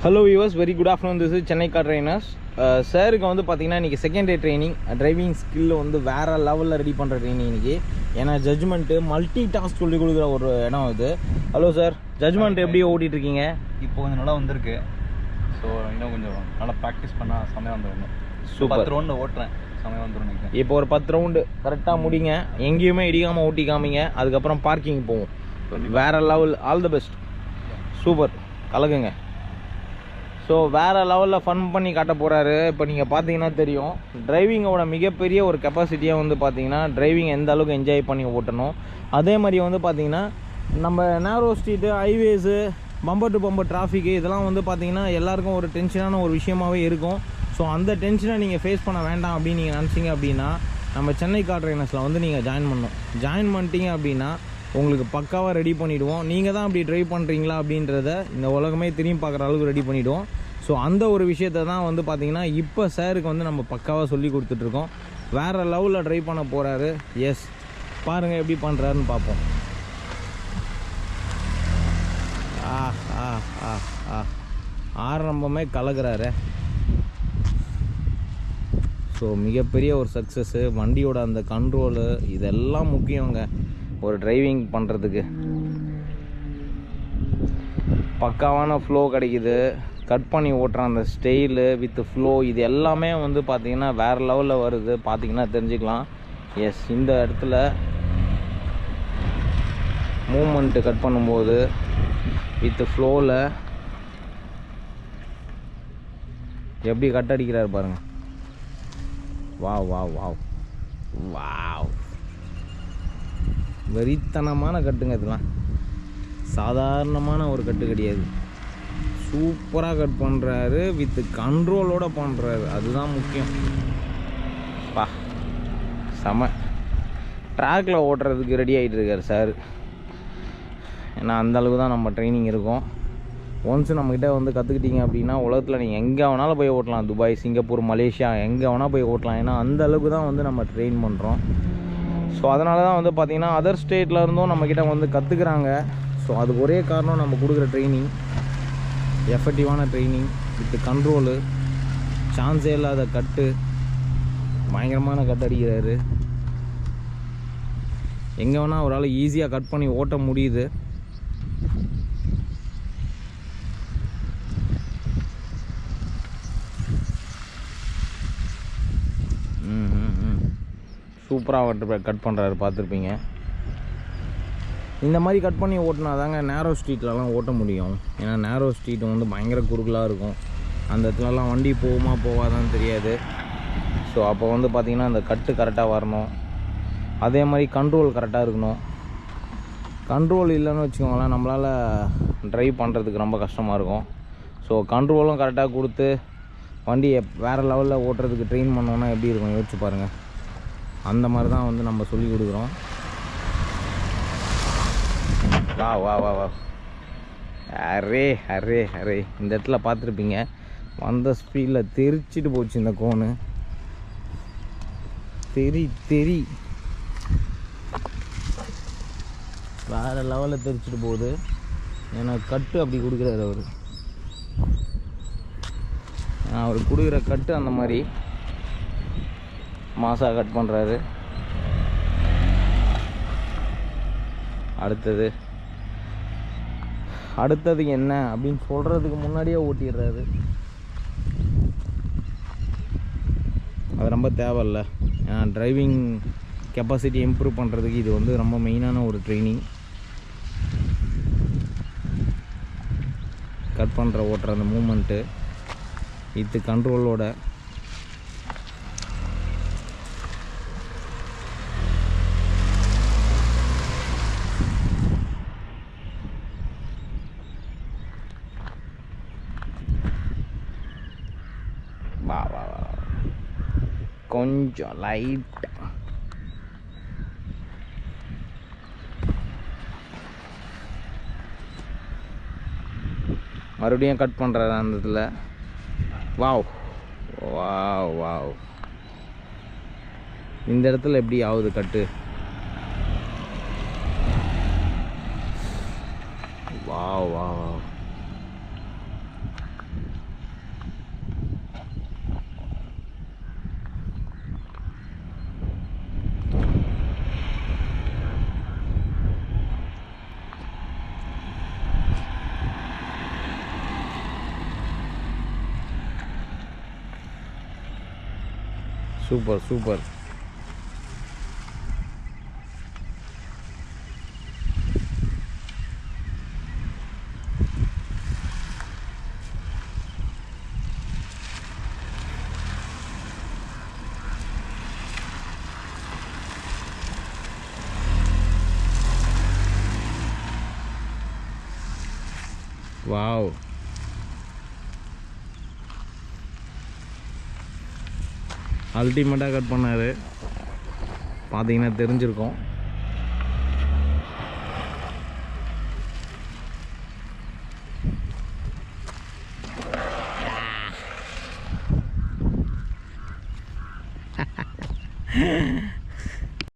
Hello viewers, very good afternoon. This is Chennai car trainers. சாருக்கு வந்து பார்த்தீங்கன்னா இன்றைக்கி second day training, driving skill வந்து வேறு லெவலில் ரெடி பண்ணுற ட்ரைனிங் இன்றைக்கி. ஏன்னா ஜட்ஜ்மெண்ட்டு மல்டி டாஸ்க் சொல்லி கொடுக்குற ஒரு இடம் இது. ஹலோ சார், ஜட்ஜ்மெண்ட் எப்படி ஓட்டிகிட்டு இருக்கீங்க? இப்போ கொஞ்சம் நல்லா வந்திருக்கு. ஸோ இன்னும் கொஞ்சம் நல்லா ப்ராக்டிஸ் பண்ணால் சமயம் வந்துடும். சூப்பர். 10 ரவுண்டு ஓட்டுறேன், சமயம் வந்துடும் நினைக்கிறேன். இப்போ ஒரு 10 ரவுண்டு கரெக்டாக முடிங்க, எங்கேயுமே இடிக்காமல் ஓட்டி காமிங்க. அதுக்கப்புறம் பார்க்கிங் போவோம். வேறு level. All the best. Super, கலக்குங்க. ஸோ வேறு லெவலில் ஃபன் பண்ணி காட்ட போகிறாரு. இப்போ நீங்கள் பார்த்தீங்கன்னா தெரியும், டிரைவிங்கோட மிகப்பெரிய ஒரு கெப்பாசிட்டியாக வந்து பார்த்தீங்கன்னா டிரைவிங் எந்த அளவுக்கு என்ஜாய் பண்ணி ஓட்டணும். அதே மாதிரி வந்து பார்த்தீங்கன்னா நம்ம narrow street, highways, bumper to bumper traffic இதெல்லாம் வந்து பார்த்தீங்கன்னா எல்லாருக்கும் ஒரு டென்ஷனான ஒரு விஷயமாகவே இருக்கும். ஸோ அந்த டென்ஷனை நீங்கள் ஃபேஸ் பண்ண வேண்டாம் அப்படின்னு நீங்கள் நினச்சிங்க அப்படின்னா நம்ம சென்னை கார் ட்ரைனர்ஸில் வந்து நீங்கள் ஜாயின் பண்ணணும். ஜாயின் பண்ணிட்டீங்க அப்படின்னா உங்களுக்கு பக்காவாக ரெடி பண்ணிவிடுவோம். நீங்கள் தான் அப்படி ட்ரைவ் பண்ணுறீங்களா அப்படின்றத இந்த உலகமே திரும்பி பார்க்குற அளவுக்கு ரெடி பண்ணிவிடுவோம். ஸோ அந்த ஒரு விஷயத்தை தான் வந்து பார்த்திங்கன்னா இப்போ சாருக்கு வந்து நம்ம பக்காவாக சொல்லி கொடுத்துட்ருக்கோம். வேறு லெவலில் ட்ரைவ் பண்ண போகிறாரு. எஸ், பாருங்கள் எப்படி பண்ணுறாருன்னு பார்ப்போம். ஆரம்பமே கலக்கிறாரு. ஸோ மிகப்பெரிய ஒரு சக்ஸஸ்ஸு. வண்டியோட அந்த கண்ட்ரோலு இதெல்லாம் முக்கியங்க ஒரு டிரைவிங் பண்ணுறதுக்கு. பக்காவான ஃப்ளோ கிடைக்குது. கட் பண்ணி ஓட்டுற அந்த ஸ்டைலு வித் ஃப்ளோ இது எல்லாமே வந்து பார்த்திங்கன்னா வேறு லெவலில் வருது. பார்த்திங்கன்னா தெரிஞ்சுக்கலாம். எஸ், இந்த இடத்துல மூமெண்ட்டு கட் பண்ணும்போது வித் ஃப்ளோவில் எப்படி கட் அடிக்கிறாரு பாருங்கள். வாவ் வாவ் வாவ் வாவ், வெறித்தனமான கட்டுங்க. இதெல்லாம் சாதாரணமான ஒரு கட்டு கிடையாது. சூப்பராக கட் பண்ணுறாரு, வித் கண்ட்ரோலோடு பண்ணுறாரு. அதுதான் முக்கியம். பா செம. ட்ராக்கில் ஓட்டுறதுக்கு ரெடி ஆகிட்டு இருக்கார் சார். ஏன்னா அந்தளவுக்கு தான் நம்ம ட்ரைனிங் இருக்கும். ஒன்ஸ் நம்மக்கிட்ட வந்து கற்றுக்கிட்டீங்க அப்படின்னா உலகத்தில் நீங்கள் எங்கே வேணாலும் போய் ஓட்டலாம். துபாய், சிங்கப்பூர், மலேசியா எங்கே வேணால் போய் ஓட்டலாம். ஏன்னா அந்தளவுக்கு தான் வந்து நம்ம ட்ரெயின் பண்ணுறோம். ஸோ அதனால தான் வந்து பார்த்திங்கன்னா அதர் ஸ்டேட்டில் இருந்தும் நம்மக்கிட்ட வந்து கற்றுக்குறாங்க. ஸோ அதுக்கு ஒரே காரணம் நம்ம கொடுக்குற ட்ரைனிங், எஃபெக்டிவான ட்ரைனிங் வித் கண்ட்ரோலு. சான்ஸே இல்லாத கட்டு, பயங்கரமான கட் அடிக்கிறாரு. எங்கே வேணால் ஒரு ஆள் ஈஸியாக கட் பண்ணி ஓட்ட முடியுது. சூப்பராக கட் பண்ணுறாரு, பார்த்துருப்பீங்க. இந்த மாதிரி கட் பண்ணி ஓட்டினா தாங்க நேரோ ஸ்ட்ரீட்லலாம் ஓட்ட முடியும். ஏன்னா நேரோ ஸ்ட்ரீட் வந்து பயங்கர குறுகலாக இருக்கும். அந்த இடத்துலலாம் வண்டி போகுமா போகாதான்னு தெரியாது. ஸோ அப்போ வந்து பார்த்திங்கன்னா அந்த கட்டு கரெக்டாக வரணும். அதே மாதிரி கண்ட்ரோல் கரெக்டாக இருக்கணும். கண்ட்ரோல் இல்லைன்னு வச்சுக்கோங்களேன், நம்மளால் ட்ரைவ் பண்ணுறதுக்கு ரொம்ப கஷ்டமாக இருக்கும். ஸோ கண்ட்ரோலும் கரெக்டாக கொடுத்து வண்டியை வேறு லெவலில் ஓட்டுறதுக்கு ட்ரெயின் பண்ணோன்னா எப்படி இருக்கும் யோசிச்சு பாருங்கள். அந்த மாதிரி தான் வந்து நம்ம சொல்லி கொடுக்குறோம். வா வா வா வா, அரே அரே அரே. இந்த இடத்துல பார்த்துருப்பீங்க, வந்த ஸ்பீடில் தெரிச்சிட்டு போச்சு இந்த கோனு. தெரி வேறு லெவலில் தெரிச்சிட்டு போகுது. ஏன்னா கட்டு அப்படி கொடுக்குறாரு அவர். அவர் கொடுக்குற கட்டு அந்த மாதிரி மாசாக கட் பண்ணுறாரு. அடுத்தது என்ன அப்படின்னு சொல்கிறதுக்கு முன்னாடியே ஓட்டிடுறாரு. அது ரொம்ப தேவையில்ல. டிரைவிங் கெப்பாசிட்டி இம்ப்ரூவ் பண்ணுறதுக்கு இது வந்து ரொம்ப மெயினான ஒரு ட்ரைனிங். கட் பண்ணுற ஓட்டுற அந்த மூமெண்ட்டு வித் கண்ட்ரோலோட. வா வா வா, கொஞ்சம் லைட். மறுபடியும் கட் பண்ணுறாரு அந்த இடத்துல. Wow wow wow. இந்த இடத்துல எப்படி ஆகுது கட்டு. Wow, wow. Super super. Wow, அல்டிமேட்டாக கட் பண்ணார். பார்த்தீங்கன்னா தெரிஞ்சிருக்கும்.